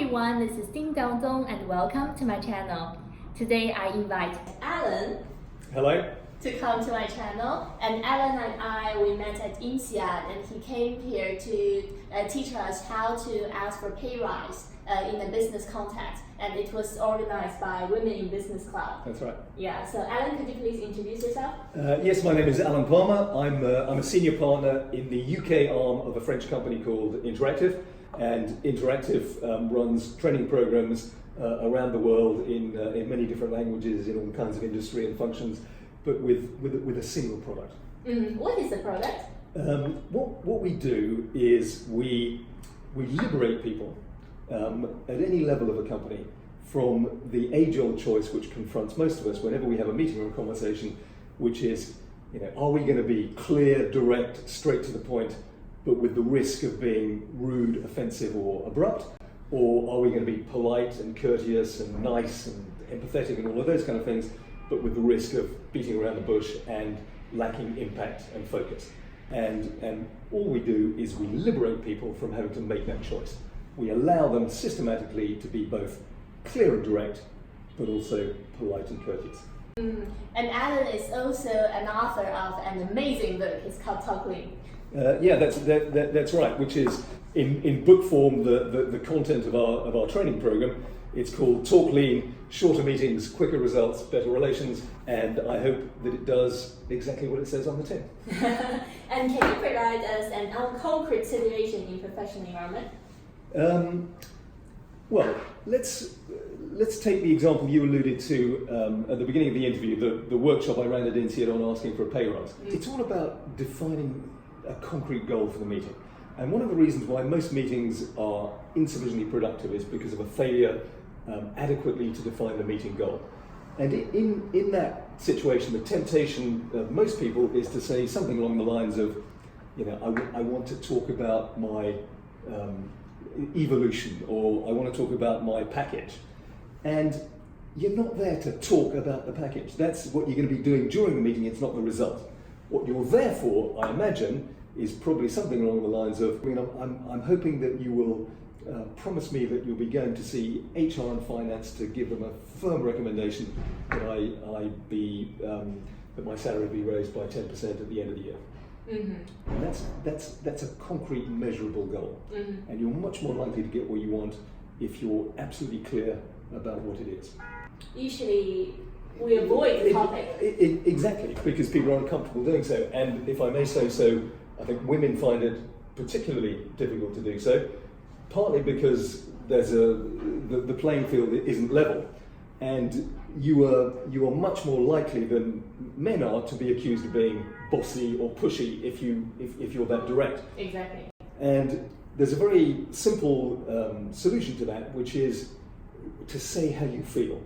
everyone, this is Ding Dong Dong and welcome to my channel. Today I invite Alan. Hello. To come to my channel, and Alan and I, we met at INSEAD and he came here to teach us how to ask for pay rise in a business context, and it was organized by Women in Business Club. That's right. Yeah, so Alan, could you please introduce yourself? Yes, my name is Alan Palmer. I'm a senior partner in the UK arm of a French company called Interactif, and Interactif runs training programs around the world in many different languages in all kinds of industry and functions, but with a single product. What is the product? What we do is we liberate people at any level of a company from the age-old choice which confronts most of us whenever we have a meeting or a conversation, which is, are we going to be clear, direct, straight to the point, but with the risk of being rude, offensive, or abrupt, or are we going to be polite and courteous and nice and empathetic and all of those kind of things, but with the risk of beating around the bush and lacking impact and focus. And all we do is we liberate people from having to make that choice. We allow them systematically to be both clear and direct, but also polite and courteous. And Alan is also an author of an amazing book. It's called Talk Lean. Yeah, that's right, which is in book form the content of our training program. It's called Talk Lean, Shorter Meetings, Quicker Results, Better Relations, and I hope that it does exactly what it says on the tin. And can you provide us an concrete situation in professional environment? Well, let's take the example you alluded to at the beginning of the interview, the workshop I ran at INSEAD on asking for a pay rise. It's all about defining a concrete goal for the meeting. And one of the reasons why most meetings are insufficiently productive is because of a failure adequately to define the meeting goal. And in that situation, the temptation of most people is to say something along the lines of, I want to talk about my evolution, or I want to talk about my package. And you're not there to talk about the package. That's what you're going to be doing during the meeting, it's not the result. What you're there for, I imagine, is probably something along the lines of, I'm hoping that you will promise me that you'll be going to see HR and finance to give them a firm recommendation that that my salary be raised by 10% at the end of the year. Mm-hmm. And that's a concrete, measurable goal. Mm-hmm. And you're much more likely to get what you want if you're absolutely clear about what it is. Usually we avoid the topic. Exactly, because people are uncomfortable doing so. And if I may say so, I think women find it particularly difficult to do so, partly because there's the playing field isn't level, and you are much more likely than men are to be accused of being bossy or pushy if you're that direct. Exactly. And there's a very simple solution to that, which is to say how you feel.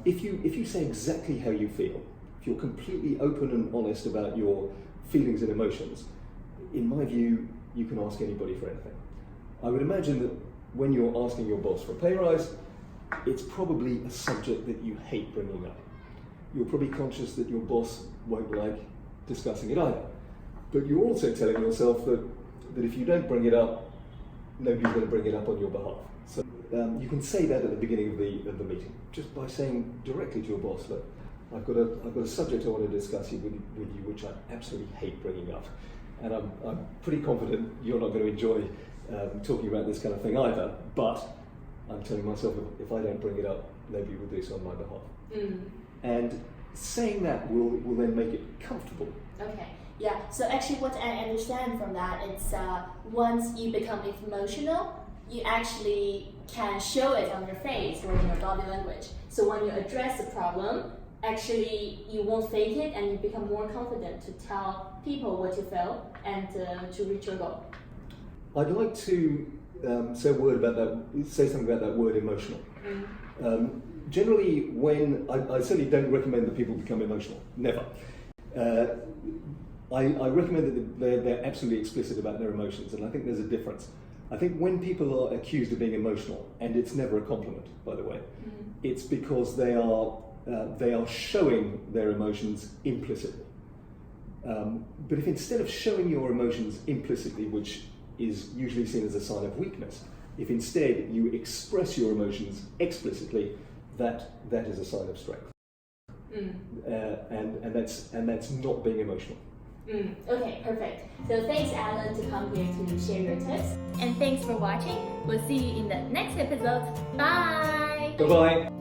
If you say exactly how you feel, if you're completely open and honest about your feelings and emotions, in my view, you can ask anybody for anything. I would imagine that when you're asking your boss for a pay rise, it's probably a subject that you hate bringing up. You're probably conscious that your boss won't like discussing it either. But you're also telling yourself that if you don't bring it up, nobody's going to bring it up on your behalf. So you can say that at the beginning of the meeting, just by saying directly to your boss, look, I've got a subject I want to discuss with you which I absolutely hate bringing up. And I'm pretty confident you're not going to enjoy talking about this kind of thing either, but I'm telling myself if I don't bring it up, nobody will do so on my behalf. Mm. And saying that will then make it comfortable. Okay, yeah, so actually what I understand from that, it's once you become emotional, you actually can show it on your face or in your body language. So when you address the problem, actually you won't fake it and you become more confident to tell people what you feel and to reach your goal. I'd like to say something about that word emotional. Mm. Generally, when I certainly don't recommend that people become emotional, never. I recommend that they're absolutely explicit about their emotions, and I think there's a difference. I think when people are accused of being emotional, and it's never a compliment, by the way, it's because they are showing their emotions implicitly. But if instead of showing your emotions implicitly, which is usually seen as a sign of weakness, If instead you express your emotions explicitly, that is a sign of strength. And that's not being emotional. Okay, perfect. So thanks, Alan, to come here to share your tips. And thanks for watching. We'll see you in the next episode. Bye! Bye-bye!